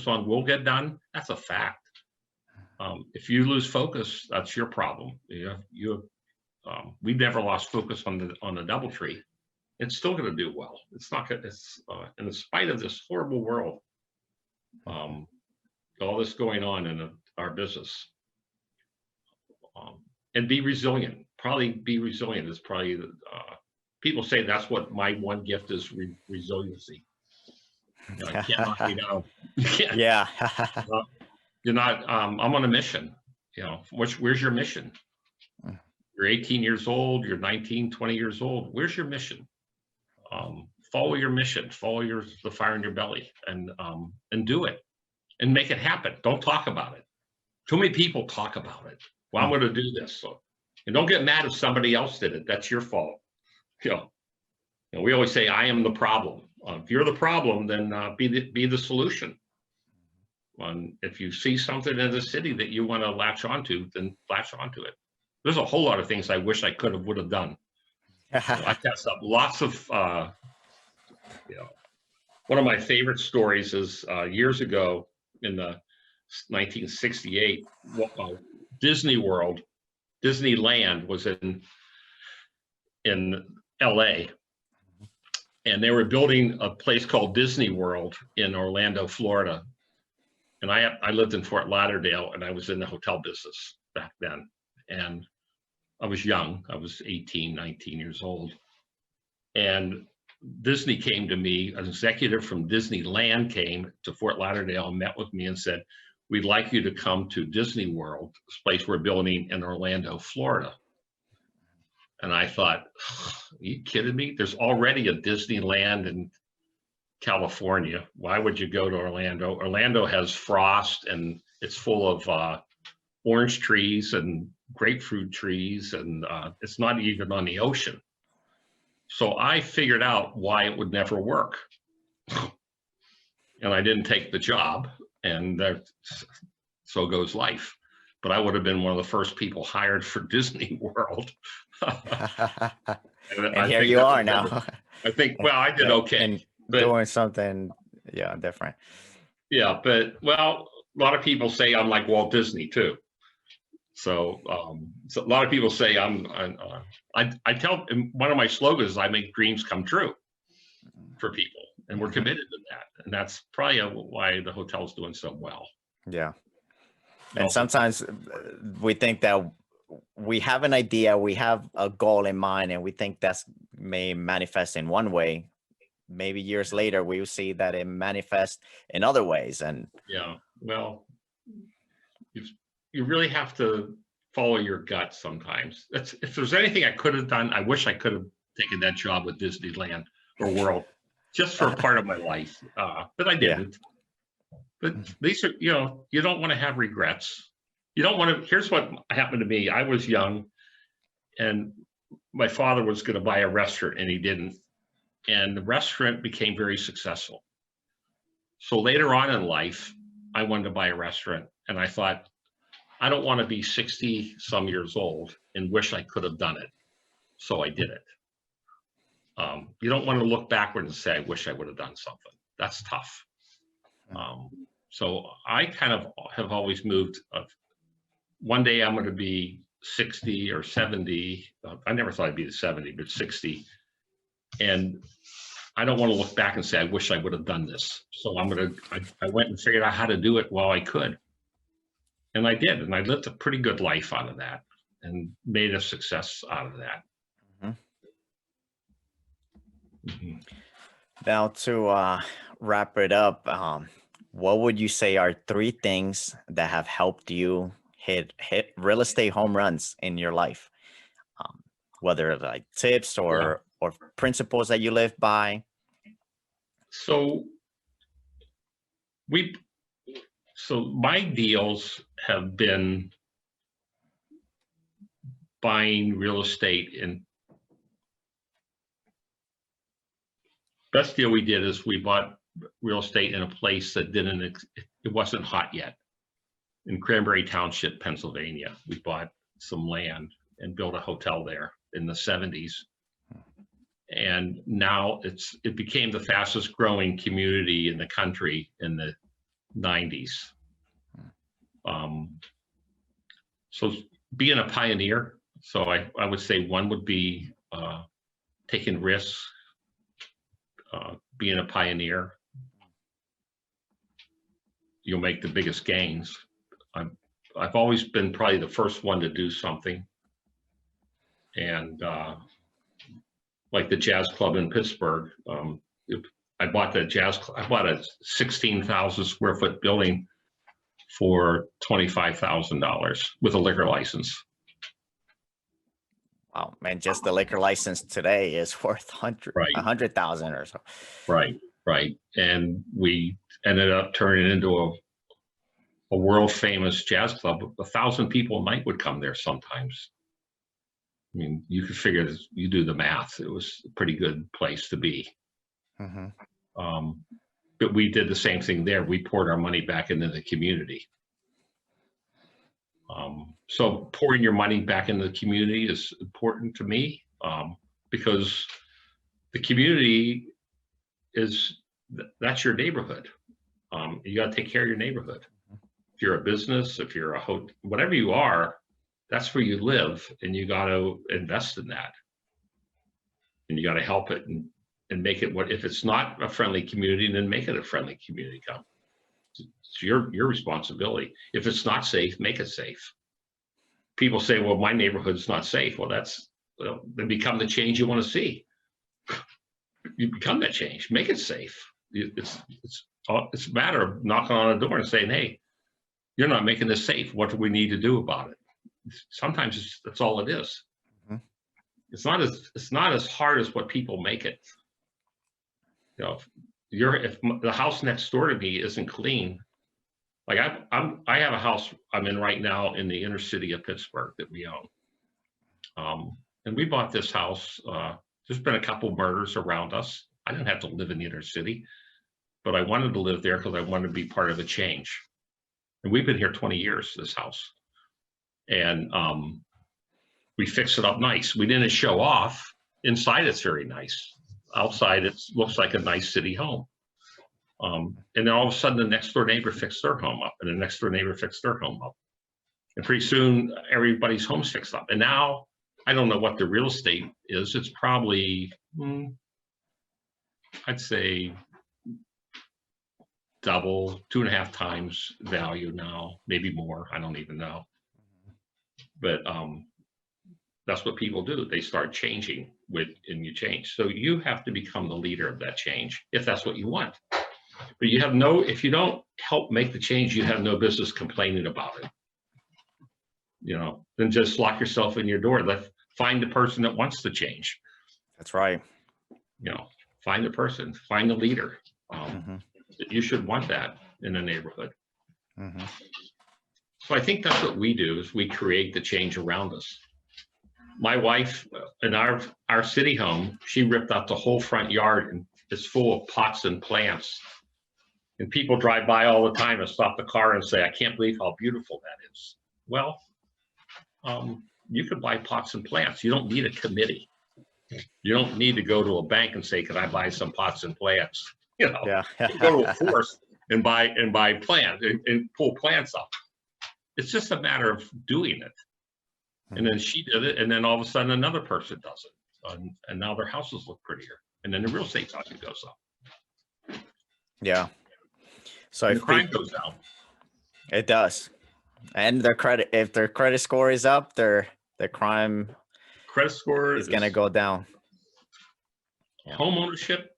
on will get done. That's a fact. If you lose focus, that's your problem. We've never lost focus on the DoubleTree. It's still going to do well. It's not going. In spite of this horrible world, all this going on in our business, and be resilient. Probably be resilient is probably. People say that's what my one gift is: resiliency. I can't knock me down. Yeah. You're not. I'm on a mission. Where's your mission? You're 18 years old. You're 19, 20 years old. Where's your mission? Follow your mission. Follow the fire in your belly, and do it, and make it happen. Don't talk about it. Too many people talk about it. Well, I'm going to do this. And don't get mad if somebody else did it. That's your fault. We always say, I am the problem. If you're the problem, then be the solution. If you see something in the city that you want to latch onto, then latch onto it. There's a whole lot of things I wish I would have done. I passed up lots of, one of my favorite stories is years ago in the 1968, Disneyland was in LA, and they were building a place called Disney World in Orlando, Florida. And I lived in Fort Lauderdale, and I was in the hotel business back then. And I was young. I was 18, 19 years old. And Disney came to me, an executive from Disneyland came to Fort Lauderdale and met with me and said, we'd like you to come to Disney World, this place we're building in Orlando, Florida. And I thought, are you kidding me? There's already a Disneyland in California. Why would you go to Orlando? Orlando has frost, and it's full of orange trees and grapefruit trees, and it's not even on the ocean. So I figured out why it would never work. And I didn't take the job, and so goes life. But I would have been one of the first people hired for Disney World. and here you are now. I think, well, I did okay. And doing something, different. Yeah, but, well, a lot of people say I'm like Walt Disney too. So a lot of people say I tell, one of my slogans is I make dreams come true for people, and we're committed to that. And that's probably why the hotel's doing so well. Yeah. And sometimes we think that we have an idea, we have a goal in mind, and we think that's may manifest in one way. Maybe years later, we will see that it manifests in other ways. And yeah, well, you really have to follow your gut sometimes. If there's anything I could have done, I wish I could have taken that job with Disneyland or World just for a part of my life, but I didn't. But these are, you don't want to have regrets. You don't want to. Here's what happened to me. I was young, and my father was going to buy a restaurant, and he didn't. And the restaurant became very successful. So later on in life, I wanted to buy a restaurant, and I thought, I don't want to be 60 some years old and wish I could have done it. So I did it. You don't want to look backward and say, I wish I would have done something. That's tough. So I kind of have always moved. One day I'm going to be 60 or 70. I never thought I'd be 70, but 60. And I don't want to look back and say, I wish I would have done this. So I went and figured out how to do it while I could. And I did. And I lived a pretty good life out of that and made a success out of that. Now to wrap it up, what would you say are 3 things that have helped you hit real estate home runs in your life? Whether like tips or principles that you live by? So So my deals have been buying real estate, and best deal we did is we bought real estate in a place that it wasn't hot yet. In Cranberry Township, Pennsylvania, we bought some land and built a hotel there in the 70s. And now it became the fastest growing community in the country in the 90s. So being a pioneer, so I would say one would be taking risks, being a pioneer. You'll make the biggest gains. I've always been probably the first one to do something. And like the jazz club in Pittsburgh, I bought a 16,000 square foot building for $25,000 with a liquor license. Wow, man, just the liquor license today is worth Right. 100,000 or so. Right. And we ended up turning it into a world famous jazz club. 1,000 people a night would come there sometimes. I mean, you could figure this, you do the math. It was a pretty good place to be. But we did the same thing there. We poured our money back into the community. So pouring your money back into the community is important to me, because the community that's your neighborhood. You got to take care of your neighborhood. If you're a business, if you're a hotel, whatever you are, that's where you live, and you got to invest in that. And you got to help it and make it if it's not a friendly community, then make it a friendly community. It's your responsibility. If it's not safe, make it safe. People say, well, my neighborhood's not safe. Well, then become the change you want to see. You become that change, make it safe. It's a matter of knocking on a door and saying, hey, you're not making this safe. What do we need to do about it? Sometimes that's all it is. It's not as hard as what people make it. You know, if the house next door to me isn't clean, like I have a house I'm in right now in the inner city of Pittsburgh that we own. And we bought this house. There's been a couple murders around us. I didn't have to live in the inner city, but I wanted to live there because I wanted to be part of a change. And we've been here 20 years, this house. And we fixed it up nice. We didn't show off. Inside, it's very nice. Outside, it looks like a nice city home. And then all of a sudden, the next door neighbor fixed their home up, and the next door neighbor fixed their home up. And pretty soon, everybody's home's fixed up. And now, I don't know what the real estate is. It's probably, I'd say, double, 2.5 times value now, maybe more. I don't even know. But that's what people do. They start changing and you change. So you have to become the leader of that change if that's what you want. But if you don't help make the change, you have no business complaining about it. Then just lock yourself in your door. Find the person that wants to change. That's right. Find the person, find the leader. You should want that in a neighborhood. So I think that's what we do, is we create the change around us. My wife, in our city home, she ripped out the whole front yard, and it's full of pots and plants. And people drive by all the time and stop the car and say, I can't believe how beautiful that is. Well, you could buy pots and plants. You don't need a committee. You don't need to go to a bank and say, can I buy some pots and plants? You go to a forest and buy plants and pull plants up. It's just a matter of doing it. And then she did it, and then all of a sudden another person does it, and now their houses look prettier, and then the real estate value goes up. Yeah. So if crime goes down, it does, and if their credit score is up, their crime credit score is going to go down. Home ownership,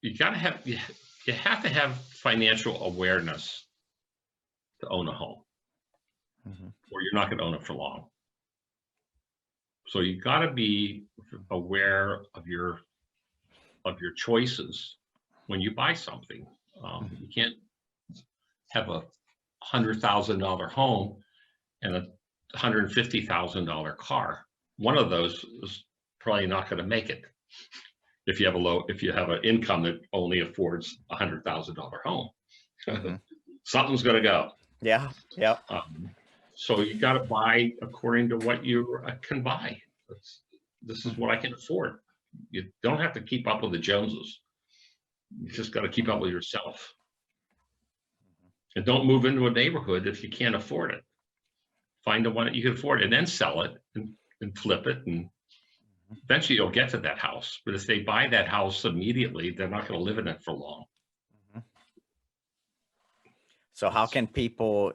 you have to have financial awareness to own a home. Or you're not going to own it for long. So you got to be aware of your choices when you buy something. You can't have a $100,000 home and a $150,000 car. One of those is probably not going to make it if you have an income that only affords a $100,000 home. Something's going to go. Yeah. Yeah. So you got to buy according to what you can buy. This is what I can afford. You don't have to keep up with the Joneses. You just got to keep up with yourself. And don't move into a neighborhood if you can't afford it. Find the one that you can afford and then sell it and flip it. And eventually you'll get to that house. But if they buy that house immediately, they're not going to live in it for long. So how can people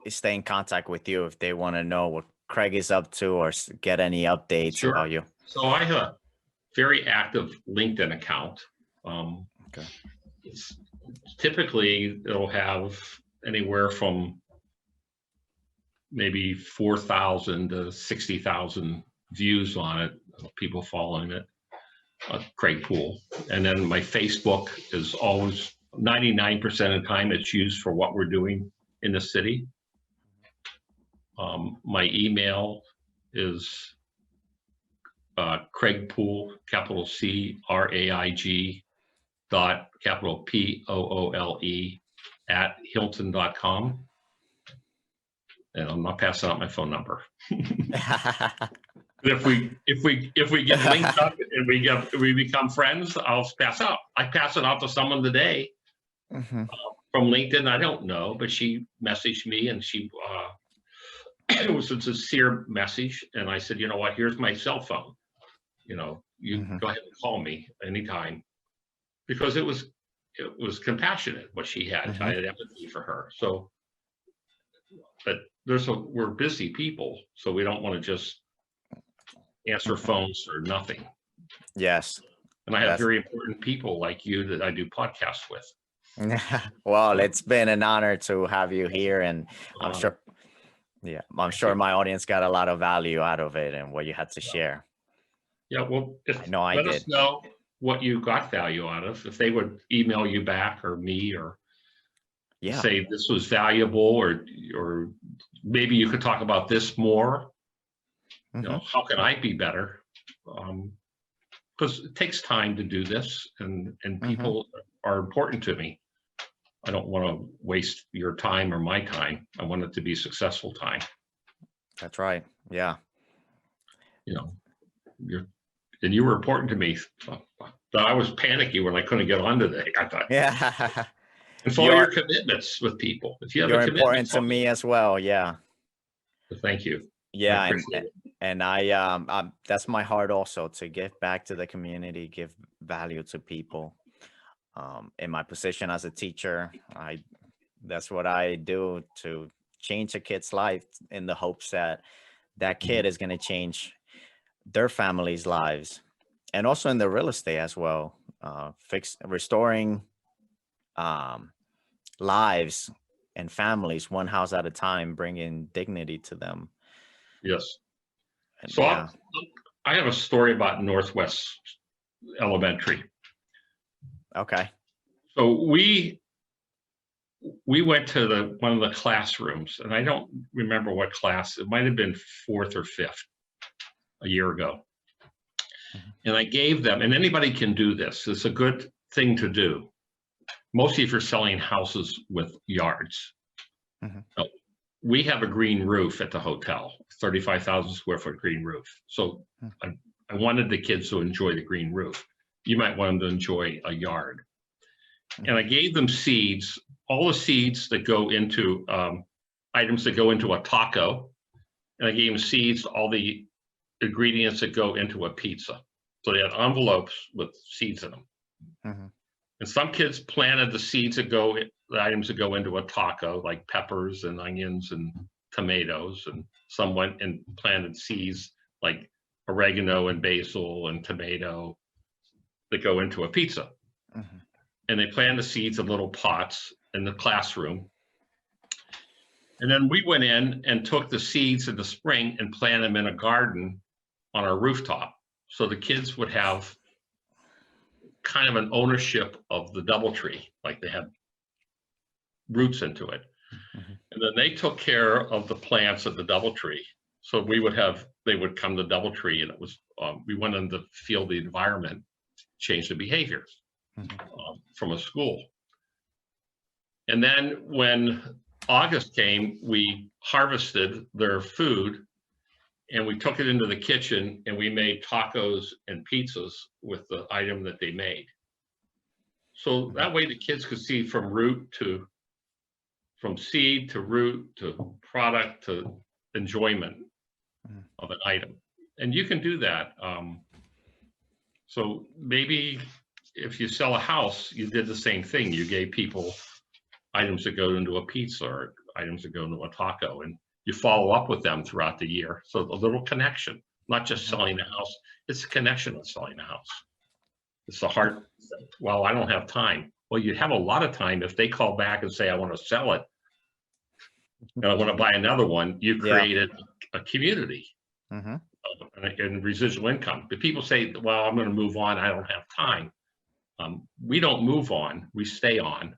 stay in contact with you if they want to know what Craig is up to or get any updates about you? So I have a very active LinkedIn account. Okay. It's typically it'll have anywhere from maybe 4,000 to 60,000 views on it, people following it, Craig Poole. And then my Facebook is always 99% of the time it's used for what we're doing in the city. My email is Craig Poole, capital C-R-A-I-G capital P-O-O-L-E @Hilton.com. And I'm not passing out my phone number. If we get linked up and we become friends, I'll pass out. I pass it out to someone today from LinkedIn. I don't know, but she messaged me and she it was a sincere message. And I said, you know what? Here's my cell phone. You know, you go ahead and call me anytime, because it was compassionate what she had. I had empathy for her. So, but we're busy people, so we don't want to just answer phones or nothing. Yes. And I have very important people like you that I do podcasts with. Well, it's been an honor to have you here, and I'm sure my audience got a lot of value out of it and what you had to share. Yeah, well, let us know what you got value out of. If they would email you back or me or say this was valuable, or maybe you could talk about this more. You know, how can I be better? Because it takes time to do this, and people are important to me. I don't want to waste your time or my time. I want it to be successful time. That's right. Yeah. You know, you were important to me. I was panicky when I couldn't get on today. I thought, and for all your commitments with people. If you have you're important to me as well. Yeah. Thank you. Yeah, and I that's my heart also, to give back to the community, give value to people. In my position as a teacher, that's what I do, to change a kid's life in the hopes that that kid is going to change their family's lives, and also in the real estate as well, restoring lives and families one house at a time, bringing dignity to them. Yes. So I have a story about Northwest Elementary. Okay. So we went to one of the classrooms, and I don't remember what class. It might have been 4th or 5th a year ago. And I gave them, and anybody can do this. It's a good thing to do. Mostly if you're selling houses with yards. We have a green roof at the hotel, 35,000 square foot green roof. So I wanted the kids to enjoy the green roof. You might want them to enjoy a yard. And I gave them seeds, all the seeds that go into items that go into a taco. And I gave them seeds, all the ingredients that go into a pizza. So they had envelopes with seeds in them. And some kids planted the seeds the items that go into a taco, like peppers and onions and tomatoes. And some went and planted seeds like oregano and basil and tomato that go into a pizza. And they planted the seeds in little pots in the classroom. And then we went in and took the seeds in the spring and planted them in a garden on our rooftop. So the kids would have kind of an ownership of the DoubleTree, like they had roots into it. And then they took care of the plants at the DoubleTree. So they would come to DoubleTree, and it was, we went in to feel the environment, change the behavior from a school. And then when August came, we harvested their food and we took it into the kitchen and we made tacos and pizzas with the item that they made. So that way the kids could see from seed to root to product to enjoyment of an item. And you can do that. So maybe if you sell a house, you did the same thing. You gave people items that go into a pizza or items that go into a taco, and you follow up with them throughout the year. So a little connection, not just selling the house, it's a connection of selling the house. It's the heart. Well, I don't have time. Well, you have a lot of time if they call back and say, I want to sell it, and I want to buy another one. You created a community and residual income. But people say, well, I'm going to move on. I don't have time. We don't move on. We stay on.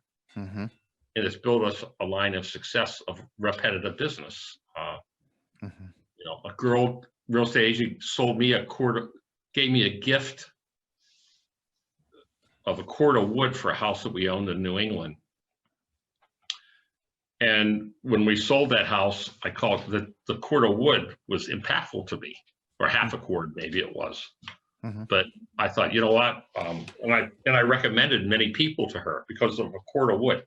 And it's built us a line of success of repetitive business. You know, a real estate agent sold me gave me a gift of a cord of wood for a house that we owned in New England. And when we sold that house, I call it the cord of wood was impactful to me, or half a cord, maybe it was. But I thought, you know what? And I recommended many people to her because of a cord of wood.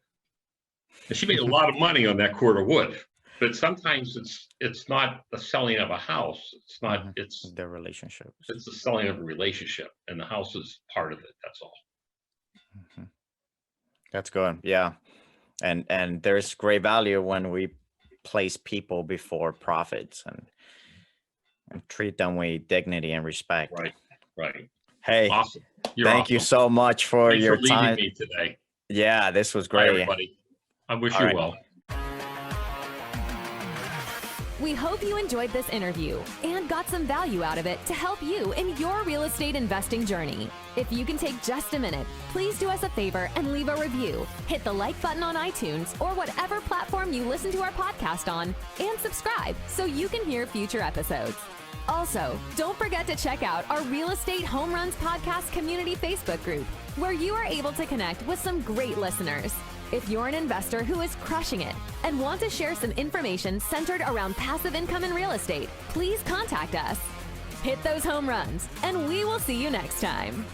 And she made a lot of money on that cord of wood. But sometimes it's not the selling of a house. It's not. It's the relationships. It's the selling of a relationship, and the house is part of it. That's all. That's good. Yeah, and there's great value when we place people before profits and treat them with dignity and respect. Right. Hey, awesome. Thank you so much for Thanks your for leading time me today. Yeah, this was great. Bye, everybody. I wish All you right. well. We hope you enjoyed this interview and got some value out of it to help you in your real estate investing journey. If you can take just a minute, please do us a favor and leave a review. Hit the like button on iTunes or whatever platform you listen to our podcast on, and subscribe so you can hear future episodes. Also, don't forget to check out our Real Estate Home Runs Podcast Community Facebook group, where you are able to connect with some great listeners. If you're an investor who is crushing it and want to share some information centered around passive income in real estate, please contact us. Hit those home runs, and we will see you next time.